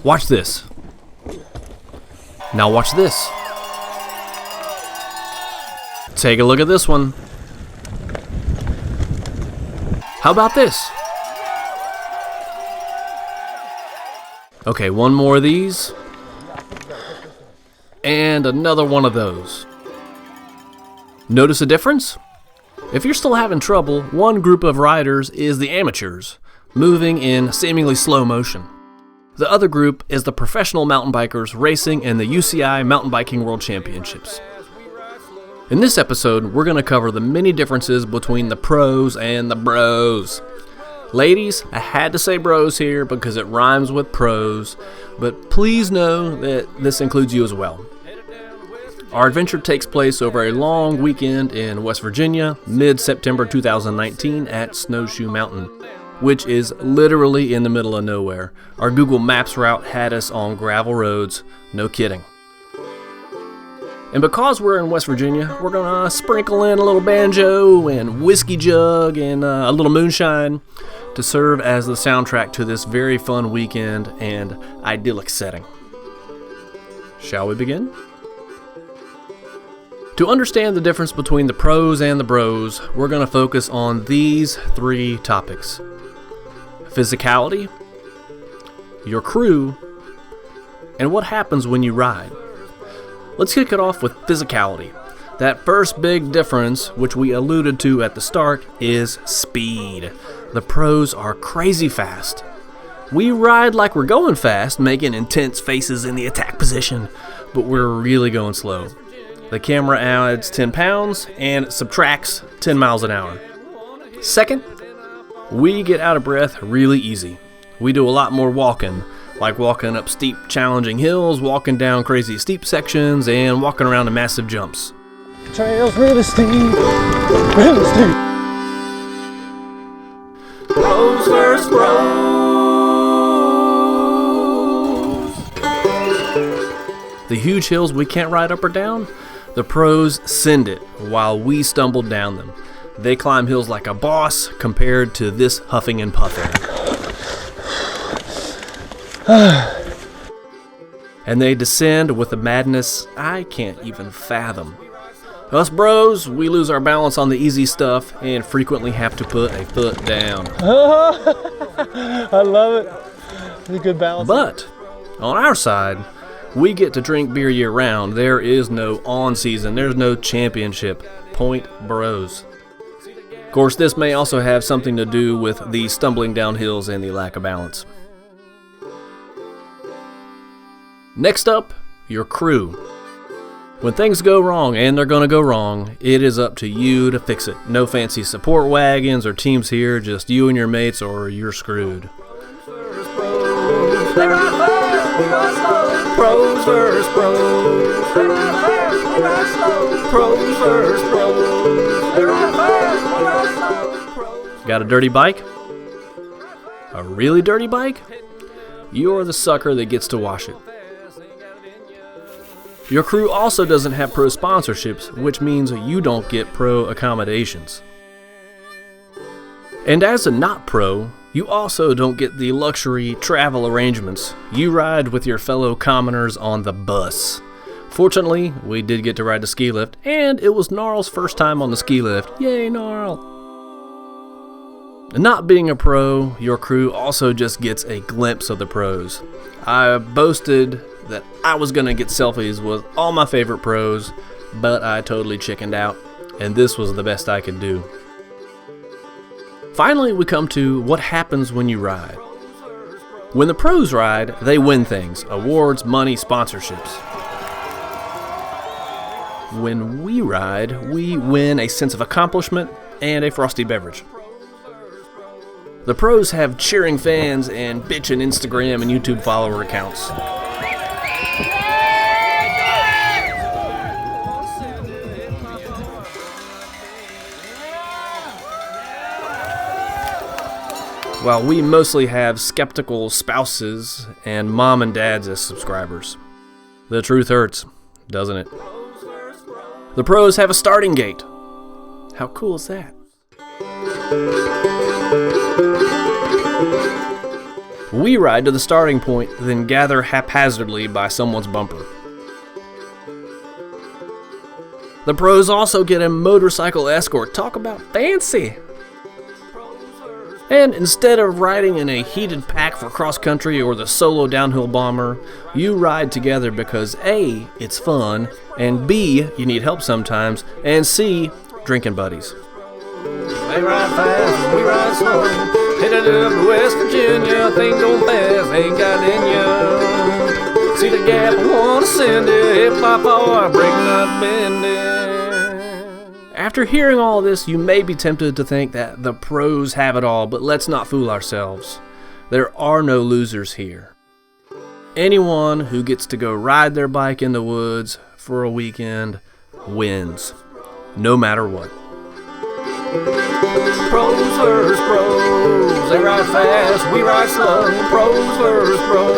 Watch this. Now watch this. Take a look at this one. How about this? Okay, one more of these. And another one of those. Notice a difference? If you're still having trouble, one group of riders is the amateurs, moving in seemingly slow motion. The other group is the professional mountain bikers racing in the UCI Mountain Biking World Championships. In this episode, we're going to cover the many differences between the pros and the bros. Ladies, I had to say bros here because it rhymes with pros, but please know that this includes you as well. Our adventure takes place over a long weekend in West Virginia, mid-September 2019 at Snowshoe Mountain, which is literally in the middle of nowhere. Our Google Maps route had us on gravel roads, no kidding. And because we're in West Virginia, we're going to sprinkle in a little banjo and whiskey jug and a little moonshine to serve as the soundtrack to this very fun weekend and idyllic setting. Shall we begin? To understand the difference between the pros and the bros, we're going to focus on these three topics: physicality, your crew, and what happens when you ride. Let's kick it off with physicality. That first big difference, which we alluded to at the start, is speed. The pros are crazy fast. We ride like we're going fast, making intense faces in the attack position, but we're really going slow. The camera adds 10 pounds and subtracts 10 miles an hour. Second, we get out of breath really easy. We do a lot more walking, like walking up steep, challenging hills, walking down crazy steep sections, and walking around in massive jumps. Trails really steep, really steep. Pros versus bros. The huge hills we can't ride up or down, the pros send it while we stumble down them. They climb hills like a boss compared to this huffing and puffing. And they descend with a madness I can't even fathom. Us bros, we lose our balance on the easy stuff and frequently have to put a foot down. I love it. It's a good balance. But on our side, we get to drink beer year round. There is no on season. There's no championship. Point bros. Of course, this may also have something to do with the stumbling down hills and the lack of balance. Next up, your crew. When things go wrong, and they're going to go wrong, it is up to you to fix it. No fancy support wagons or teams here, just you and your mates or you're screwed. Pros versus bros. Pros versus bros. Got a dirty bike? A really dirty bike? You're the sucker that gets to wash it. Your crew also doesn't have pro sponsorships, which means you don't get pro accommodations. And as a not pro, you also don't get the luxury travel arrangements. You ride with your fellow commoners on the bus. Fortunately, we did get to ride the ski lift, and it was Gnarl's first time on the ski lift. Yay, Gnarl! Not being a pro, your crew also just gets a glimpse of the pros. I boasted that I was going to get selfies with all my favorite pros, but I totally chickened out, and this was the best I could do. Finally, we come to what happens when you ride. When the pros ride, they win things: awards, money, sponsorships. When we ride, we win a sense of accomplishment and a frosty beverage. The pros have cheering fans and bitchin' Instagram and YouTube follower accounts. While we mostly have skeptical spouses and mom and dads as subscribers. The truth hurts, doesn't it? The pros have a starting gate. How cool is that? We ride to the starting point, then gather haphazardly by someone's bumper. The pros also get a motorcycle escort. Talk about fancy! And instead of riding in a heated pack for cross-country or the solo downhill bomber, you ride together because A, it's fun, and B, you need help sometimes, and C, drinking buddies. They ride fast, we ride slow. Headed up to West Virginia, things going fast, ain't got in ya. See the gap, I wanna send it. If I fall, I break, not bend it. After hearing all this, you may be tempted to think that the pros have it all, but let's not fool ourselves. There are no losers here. Anyone who gets to go ride their bike in the woods for a weekend wins, no matter what. Pros versus pros, they ride fast, we ride slow. Pros versus pros,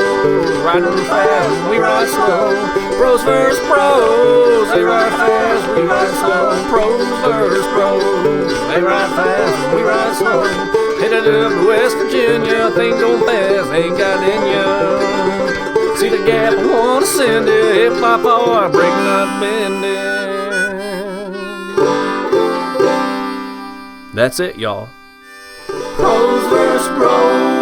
riding fast, we ride slow. Pros versus pros, they ride fast, we ride slow. Pros versus pros, they ride fast, we ride slow. Headed up to West Virginia, things going fast, ain't got in ya. See the gap, I wanna send it. If I fall, I break, not bend it. That's it, y'all. Pros versus pros.